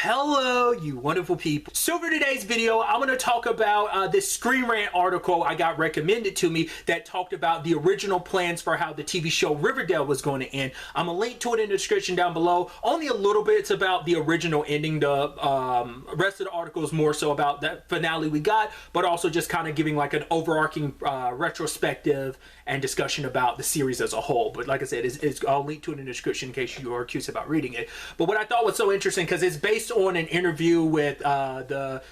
Hello, you wonderful people. So for today's video, I'm going to talk about this Screen Rant article I got recommended to me that talked about the original plans for how the TV show Riverdale was going to end. I'm going to link to it in the description down below. Only a little bit it's about the original ending. The rest of the article is more so about that finale we got, but also just kind of giving like an overarching retrospective and discussion about the series as a whole. But like I said, I'll link to it in the description in case you are curious about reading it. But what I thought was so interesting, because it's based on an interview with the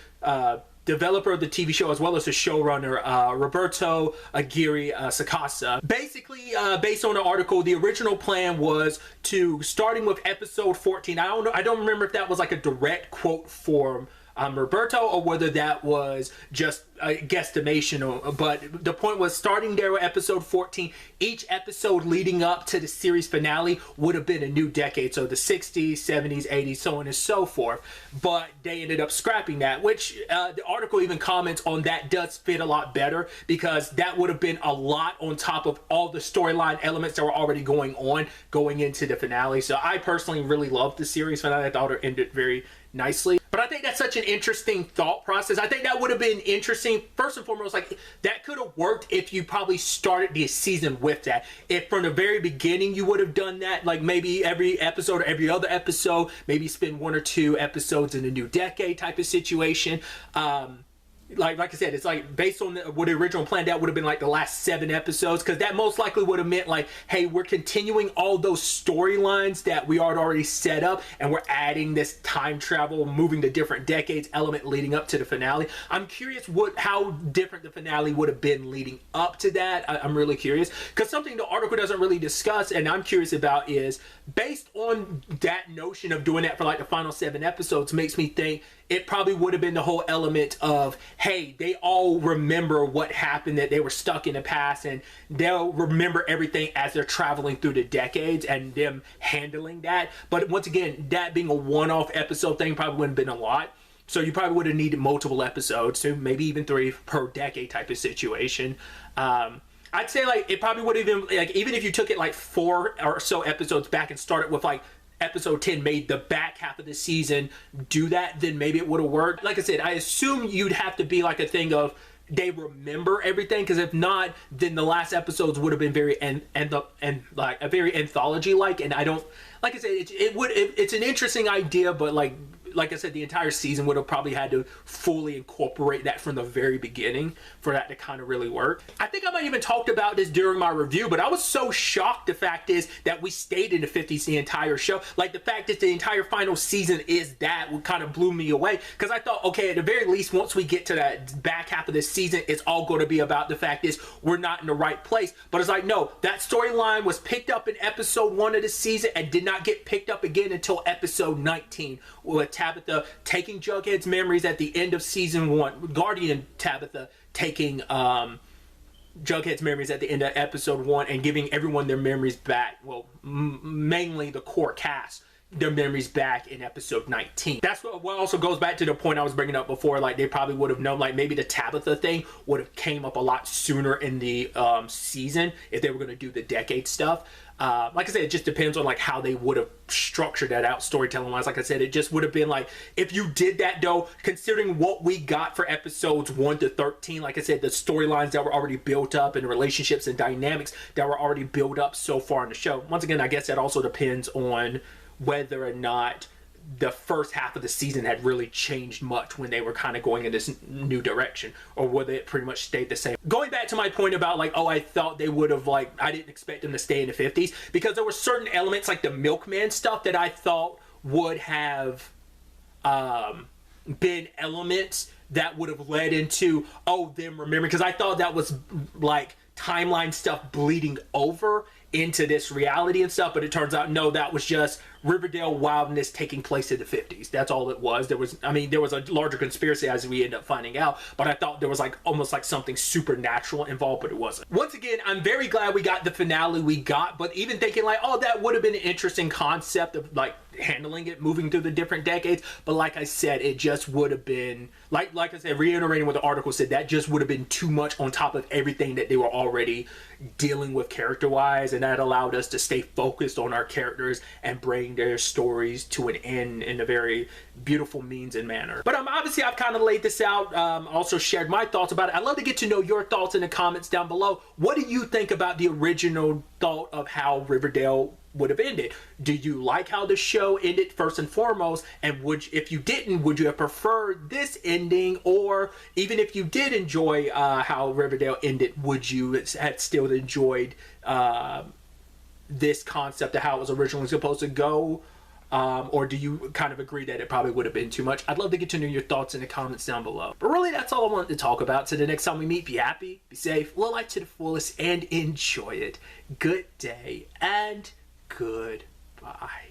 developer of the TV show as well as the showrunner, Roberto Aguirre Sacasa. Basically, based on the article, the original plan was to, starting with episode 14, I don't remember if that was like a direct quote from Roberto or whether that was just a guesstimation, but the point was starting there with episode 14, each episode leading up to the series finale would have been a new decade, so the 60s, 70s, 80s, so on and so forth. But they ended up scrapping that, which the article even comments on that does fit a lot better, because that would have been a lot on top of all the storyline elements that were already going on going into the finale. So I personally really loved the series finale. I thought it ended very nicely. But I think that's such an interesting thought process. I think that would have been interesting. First and foremost, like, that could have worked if you probably started the season with that. If from the very beginning you would have done that, like maybe every episode or every other episode, maybe spend 1 or 2 episodes in a new decade type of situation. Like I said, it's like based on what the original plan, that would have been like the last 7 episodes, because that most likely would have meant like, hey, we're continuing all those storylines that we already set up, and we're adding this time travel, moving to different decades element leading up to the finale. I'm curious how different the finale would have been leading up to that. I'm really curious, because something the article doesn't really discuss and I'm curious about is, based on that notion of doing that for like the final 7 episodes, makes me think it probably would have been the whole element of, hey, they all remember what happened, that they were stuck in the past, and they'll remember everything as they're traveling through the decades and them handling that. But once again, that being a one-off episode thing probably wouldn't have been a lot. So you probably would have needed multiple episodes, so maybe even 3 per decade type of situation. I'd say like it probably would have been like, even if you took it like 4 or so episodes back and started with like episode 10, made the back half of the season do that, then maybe it would have worked. Like I said, I assume you'd have to be like a thing of they remember everything, because if not, then the last episodes would have been very like a very anthology like, and I don't, like I said, it's an interesting idea, but like I said, the entire season would have probably had to fully incorporate that from the very beginning for that to kind of really work. I think I might even talked about this during my review, but I was so shocked, the fact is, that we stayed in the 50s the entire show. Like, the fact that the entire final season is that what kind of blew me away, because I thought, okay, at the very least, once we get to that back half of the season, it's all going to be about the fact is we're not in the right place. But it's like, no, that storyline was picked up in episode 1 of the season and did not get picked up again until episode 19, with Tabitha taking Jughead's memories at the end of season 1, Guardian Tabitha taking Jughead's memories at the end of episode 1 and giving everyone their memories back. Well, mainly the core cast, their memories back in episode 19. That's what also goes back to the point I was bringing up before. Like, they probably would have known, like, maybe the Tabitha thing would have came up a lot sooner in the season if they were going to do the decade stuff. Like I said, it just depends on like how they would have structured that out storytelling wise. Like I said, it just would have been like, if you did that though, considering what we got for episodes 1 to 13, like I said, the storylines that were already built up and relationships and dynamics that were already built up so far in the show. Once again, I guess that also depends on whether or not the first half of the season had really changed much when they were kind of going in this new direction, or whether it pretty much stayed the same. Going back to my point about like, oh, I thought they would have, like, I didn't expect them to stay in the 50s, because there were certain elements like the milkman stuff that I thought would have been elements that would have led into, oh, them remembering, because I thought that was like timeline stuff bleeding over into this reality and stuff, but it turns out no, that was just Riverdale wildness taking place in the 50s. That's all it was. There was a larger conspiracy as we end up finding out, but I thought there was like almost like something supernatural involved, but it wasn't. Once again, I'm very glad we got the finale we got, but even thinking like, oh, that would have been an interesting concept of like handling it, moving through the different decades, but like I said, it just would have been, like I said, reiterating what the article said, that just would have been too much on top of everything that they were already dealing with character-wise, and that allowed us to stay focused on our characters and bring bring their stories to an end in a very beautiful means and manner. But obviously I've kind of laid this out, also shared my thoughts about it. I'd love to get to know your thoughts in the comments down below. What do you think about the original thought of how Riverdale would have ended? Do you like how the show ended, first and foremost? And if you didn't, would you have preferred this ending? Or even if you did enjoy how Riverdale ended, would you have still enjoyed this concept of how it was originally supposed to go? Or do you kind of agree that it probably would have been too much? I'd love to get to know your thoughts in the comments down below. But really, that's all I wanted to talk about. So the next time we meet, be happy, be safe, live life to the fullest, and enjoy it. Good day and goodbye.